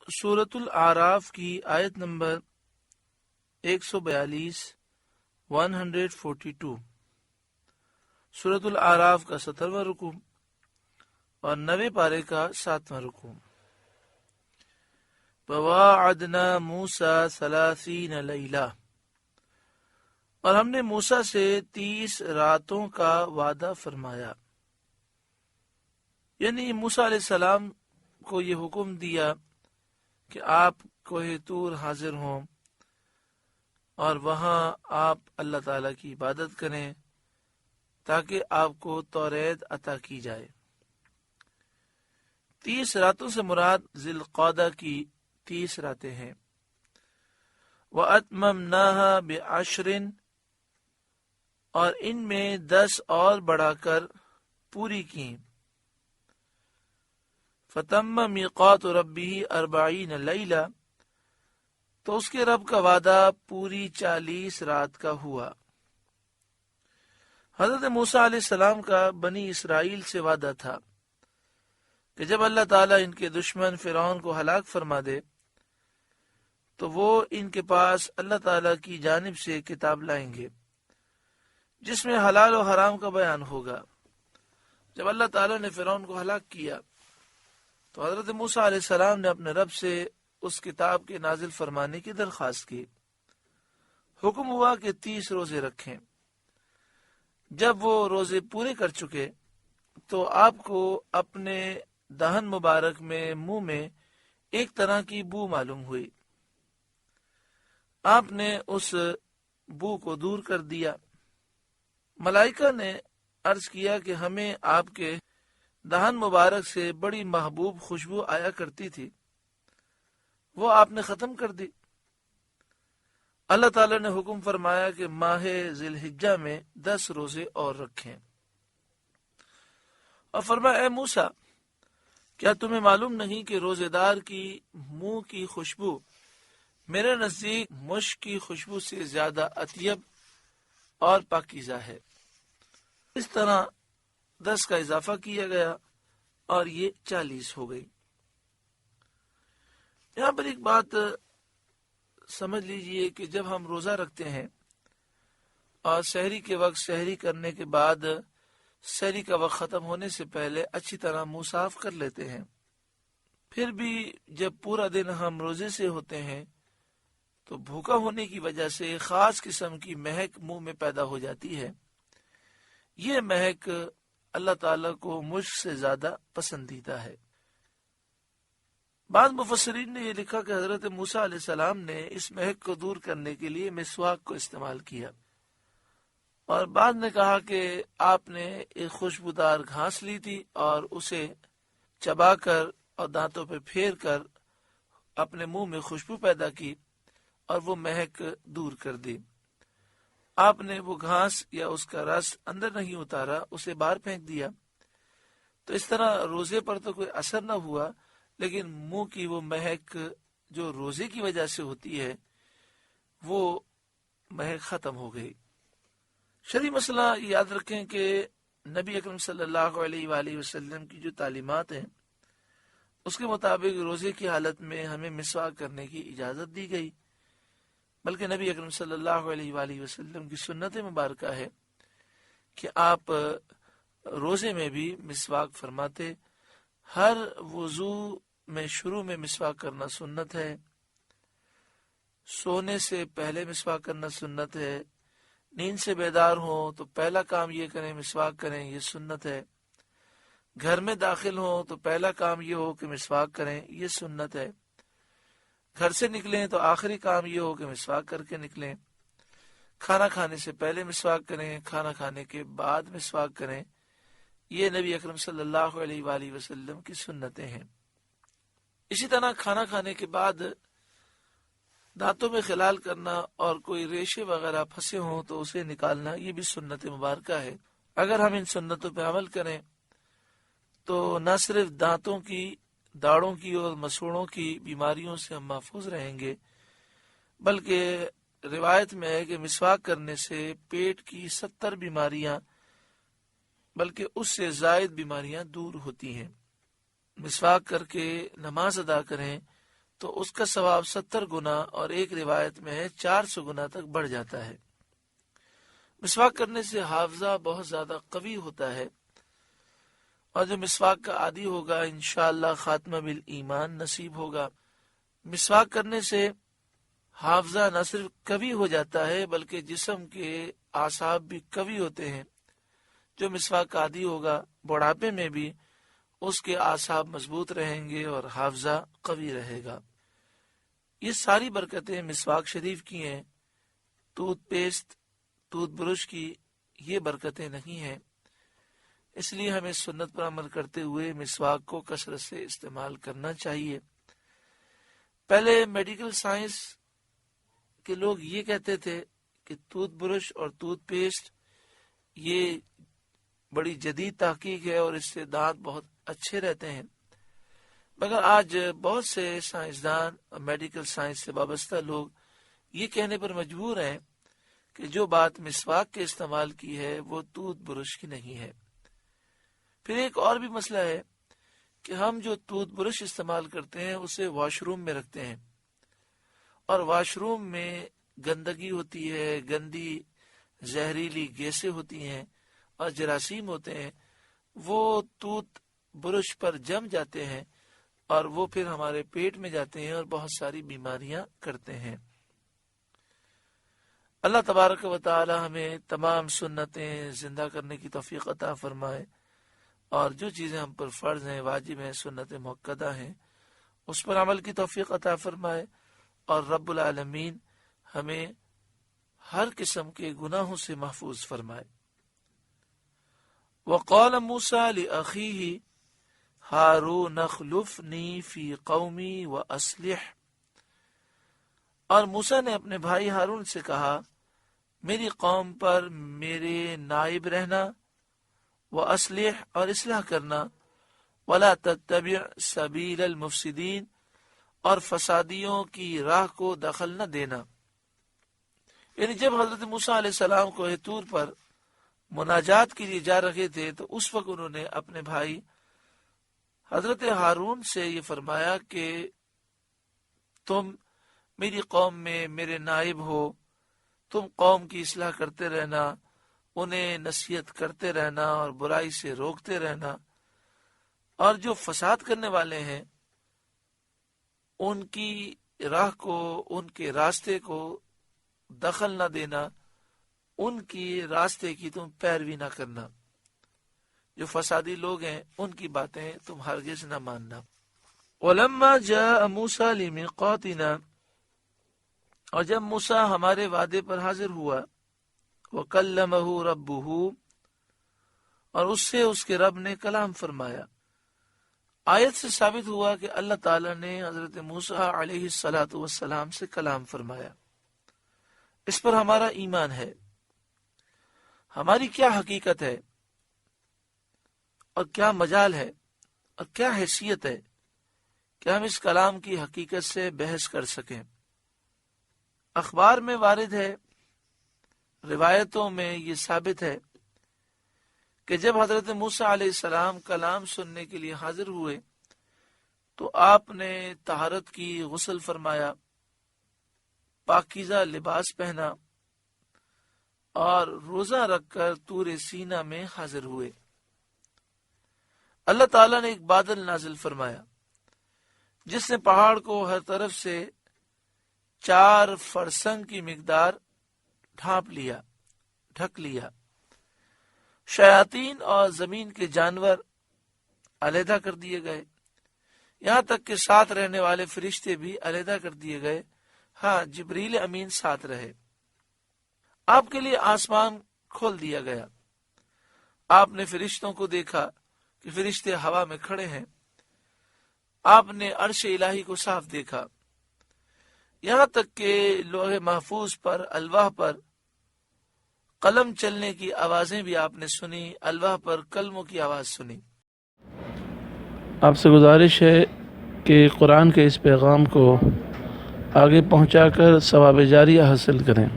سورۃ الاعراف کی آیت نمبر 142 142 سورۃ الاعراف کا 17واں رکوع اور 9ویں پارے کا 7واں رکوع۔ وَوَاعَدْنَا مُوسَىٰ 30 لَيْلَةً، اور ہم نے موسیٰ سے 30 راتوں کا وعدہ فرمایا، یعنی موسیٰ علیہ السلام کو یہ حکم دیا کہ آپ کوہ طور حاضر ہوں اور وہاں آپ اللہ تعالیٰ کی عبادت کریں تاکہ آپ کو توریت عطا کی جائے۔ 30 راتوں سے مراد ذی القعدہ کی 30 راتیں ہیں۔ وَأَتْمَمْنَاهَا بِعَشْرٍ، اور ان میں 10 اور بڑھا کر پوری کی۔ فَتَمَّ مِيقَاتُ رَبِّهِ 40 لَيْلَةً، تو اس کے رب کا وعدہ پوری 40 رات کا ہوا۔ حضرت موسیٰ علیہ السلام کا بنی اسرائیل سے وعدہ تھا کہ جب اللہ تعالیٰ ان کے دشمن فرعون کو ہلاک فرما دے تو وہ ان کے پاس اللہ تعالیٰ کی جانب سے کتاب لائیں گے جس میں حلال و حرام کا بیان ہوگا۔ جب اللہ تعالیٰ نے فرعون کو ہلاک کیا تو حضرت موسیٰ علیہ السلام نے اپنے رب سے اس کتاب کے نازل فرمانے کی درخواست کی۔ حکم ہوا کہ 30 روزے رکھیں۔ جب وہ روزے پورے کر چکے تو آپ کو اپنے دہن مبارک میں منہ میں ایک طرح کی بو معلوم ہوئی۔ آپ نے اس بو کو دور کر دیا۔ ملائکہ نے عرض کیا کہ ہمیں آپ کے دہن مبارک سے بڑی محبوب خوشبو آیا کرتی تھی، وہ آپ نے ختم کر دی۔ اللہ تعالیٰ نے حکم فرمایا کہ ماہ ذی الحجہ میں 10 روزے اور رکھیں، اور فرمایا اے موسیٰ، کیا تمہیں معلوم نہیں کہ روزے دار کی منہ کی خوشبو میرے نزدیک مشک کی خوشبو سے زیادہ اطیب اور پاکیزہ ہے۔ اس طرح 10 کا اضافہ کیا گیا اور یہ 40 ہو گئی۔ یہاں پر ایک بات سمجھ لیجئے کہ جب ہم روزہ رکھتے ہیں اور سحری کے وقت سحری کرنے کے بعد سحری کا وقت ختم ہونے سے پہلے اچھی طرح منہ صاف کر لیتے ہیں، پھر بھی جب پورا دن ہم روزے سے ہوتے ہیں تو بھوکا ہونے کی وجہ سے ایک خاص قسم کی مہک منہ میں پیدا ہو جاتی ہے۔ یہ مہک اللہ تعالیٰ کو مشک سے زیادہ پسندیدہ ہے۔ بعض مفسرین نے یہ لکھا کہ حضرت موسیٰ علیہ السلام نے اس مہک کو دور کرنے کے لیے مسواک کو استعمال کیا، اور بعد نے کہا کہ آپ نے ایک خوشبودار گھاس لی تھی اور اسے چبا کر اور دانتوں پہ پھیر کر اپنے منہ میں خوشبو پیدا کی اور وہ مہک دور کر دی۔ آپ نے وہ گھاس یا اس کا رس اندر نہیں اتارا، اسے باہر پھینک دیا۔ تو اس طرح روزے پر تو کوئی اثر نہ ہوا، لیکن منہ کی وہ مہک جو روزے کی وجہ سے ہوتی ہے وہ مہک ختم ہو گئی۔ شرعی مسئلہ یاد رکھیں کہ نبی اکرم صلی اللہ علیہ وآلہ وسلم کی جو تعلیمات ہیں اس کے مطابق روزے کی حالت میں ہمیں مسواک کرنے کی اجازت دی گئی، بلکہ نبی اکرم صلی اللہ علیہ وآلہ وسلم کی سنت مبارکہ ہے کہ آپ روزے میں بھی مسواک فرماتے۔ ہر وضو میں شروع میں مسواک کرنا سنت ہے، سونے سے پہلے مسواک کرنا سنت ہے، نیند سے بیدار ہوں تو پہلا کام یہ کریں مسواک کریں، یہ سنت ہے، گھر میں داخل ہوں تو پہلا کام یہ ہو کہ مسواک کریں، یہ سنت ہے، گھر سے نکلیں تو آخری کام یہ ہو کہ مسواک کر کے نکلیں، کھانا کھانے سے پہلے مسواک کریں، کھانا کھانے کے بعد مسواک کریں، یہ نبی اکرم صلی اللہ علیہ وآلہ وسلم کی سنتیں ہیں۔ اسی طرح کھانا کھانے کے بعد دانتوں میں خلال کرنا اور کوئی ریشے وغیرہ پھنسے ہوں تو اسے نکالنا، یہ بھی سنت مبارکہ ہے۔ اگر ہم ان سنتوں پہ عمل کریں تو نہ صرف دانتوں کی، داڑھوں کی اور مسوڑوں کی بیماریوں سے ہم محفوظ رہیں گے، بلکہ روایت میں ہے کہ مسواک کرنے سے پیٹ کی 70 بیماریاں بلکہ اس سے زائد بیماریاں دور ہوتی ہیں۔ مسواک کر کے نماز ادا کریں تو اس کا ثواب 70 گنا اور ایک روایت میں ہے 400 گنا تک بڑھ جاتا ہے۔ مسواک کرنے سے حافظہ بہت زیادہ قوی ہوتا ہے، اور جو مسواک کا عادی ہوگا انشاءاللہ خاتمہ بالایمان نصیب ہوگا۔ مسواک کرنے سے حافظہ نہ صرف قوی ہو جاتا ہے بلکہ جسم کے اعصاب بھی قوی ہوتے ہیں۔ جو مسواک کا عادی ہوگا بڑھاپے میں بھی اس کے اعصاب مضبوط رہیں گے اور حافظہ قوی رہے گا۔ یہ ساری برکتیں مسواک شریف کی ہیں، ٹوتھ پیسٹ، ٹوتھ برش کی یہ برکتیں نہیں ہیں۔ اس لیے ہمیں سنت پر عمل کرتے ہوئے مسواک کو کثرت سے استعمال کرنا چاہیے۔ پہلے میڈیکل سائنس کے لوگ یہ کہتے تھے کہ ٹوتھ برش اور ٹوتھ پیسٹ یہ بڑی جدید تحقیق ہے اور اس سے دانت بہت اچھے رہتے ہیں، مگر آج بہت سے سائنسدان اور میڈیکل سائنس سے وابستہ لوگ یہ کہنے پر مجبور ہیں کہ جو بات مسواک کے استعمال کی ہے وہ ٹوتھ برش کی نہیں ہے۔ پھر ایک اور بھی مسئلہ ہے کہ ہم جو ٹوتھ برش استعمال کرتے ہیں اسے واش روم میں رکھتے ہیں، اور واش روم میں گندگی ہوتی ہے، گندی زہریلی گیسیں ہوتی ہیں اور جراثیم ہوتے ہیں، وہ ٹوتھ برش پر جم جاتے ہیں اور وہ پھر ہمارے پیٹ میں جاتے ہیں اور بہت ساری بیماریاں کرتے ہیں۔ اللہ تبارک و تعالی ہمیں تمام سنتیں زندہ کرنے کی توفیق عطا فرمائے، اور جو چیزیں ہم پر فرض ہیں، واجب ہیں، سنت مؤکدہ ہیں، اس پر عمل کی توفیق عطا فرمائے، اور رب العالمین ہمیں ہر قسم کے گناہوں سے محفوظ فرمائے۔ وقال موسیٰ لأخیہ ہارون اخلفنی فی قومی واصلح، اور موسیٰ نے اپنے بھائی ہارون سے کہا میری قوم پر میرے نائب رہنا، واصلح اور اصلاح کرنا، ولا تتبع سبیل المفسدین اور فسادیوں کی راہ کو دخل نہ دینا۔ یعنی جب حضرت موسیٰ علیہ السلام کو طور پر مناجات کے لیے جا رہے تھے تو اس وقت انہوں نے اپنے بھائی حضرت ہارون سے یہ فرمایا کہ تم میری قوم میں میرے نائب ہو، تم قوم کی اصلاح کرتے رہنا، انہیں نصیحت کرتے رہنا اور برائی سے روکتے رہنا، اور جو فساد کرنے والے ہیں ان کی راہ کو، ان کے راستے کو دخل نہ دینا، ان کی راستے کی تم پیروی نہ کرنا، جو فسادی لوگ ہیں ان کی باتیں تم ہرگز نہ ماننا۔ وَلَمَّا جَاءَ مُوسَىٰ لِمِيقَاتِنَا، اور جب موسیٰ ہمارے وعدے پر حاضر ہوا، وَكَلَّمَهُ رَبُّهُ، اور اس سے اس کے رب نے کلام فرمایا۔ آیت سے ثابت ہوا کہ اللہ تعالیٰ نے حضرت موسیٰ علیہ السلام سے کلام فرمایا۔ اس پر ہمارا ایمان ہے۔ ہماری کیا حقیقت ہے اور کیا مجال ہے اور کیا حیثیت ہے کہ ہم اس کلام کی حقیقت سے بحث کر سکیں۔ اخبار میں وارد ہے، روایتوں میں یہ ثابت ہے کہ جب حضرت موسیٰ علیہ السلام کلام سننے کے لیے حاضر ہوئے تو آپ نے طہارت کی، غسل فرمایا، پاکیزہ لباس پہنا اور روزہ رکھ کر طور سینا میں حاضر ہوئے۔ اللہ تعالیٰ نے ایک بادل نازل فرمایا جس نے پہاڑ کو ہر طرف سے 4 فرسنگ کی مقدار ڈھک لیا۔ شیاطین اور زمین کے جانور علیحدہ کر دیے گئے، یہاں تک کہ ساتھ رہنے والے فرشتے بھی علیحدہ کر دیے گئے۔ ہاں، جبریل امین ساتھ رہے۔ آپ کے لیے آسمان کھول دیا گیا۔ آپ نے فرشتوں کو دیکھا کہ فرشتے ہوا میں کھڑے ہیں۔ آپ نے عرش الہی کو صاف دیکھا، یہاں تک کہ لوح محفوظ پر، الواح پر قلم چلنے کی آوازیں بھی آپ نے سنی، الواح پر کلموں کی آواز سنی۔ آپ سے گزارش ہے کہ قرآن کے اس پیغام کو آگے پہنچا کر ثواب جاریہ حاصل کریں۔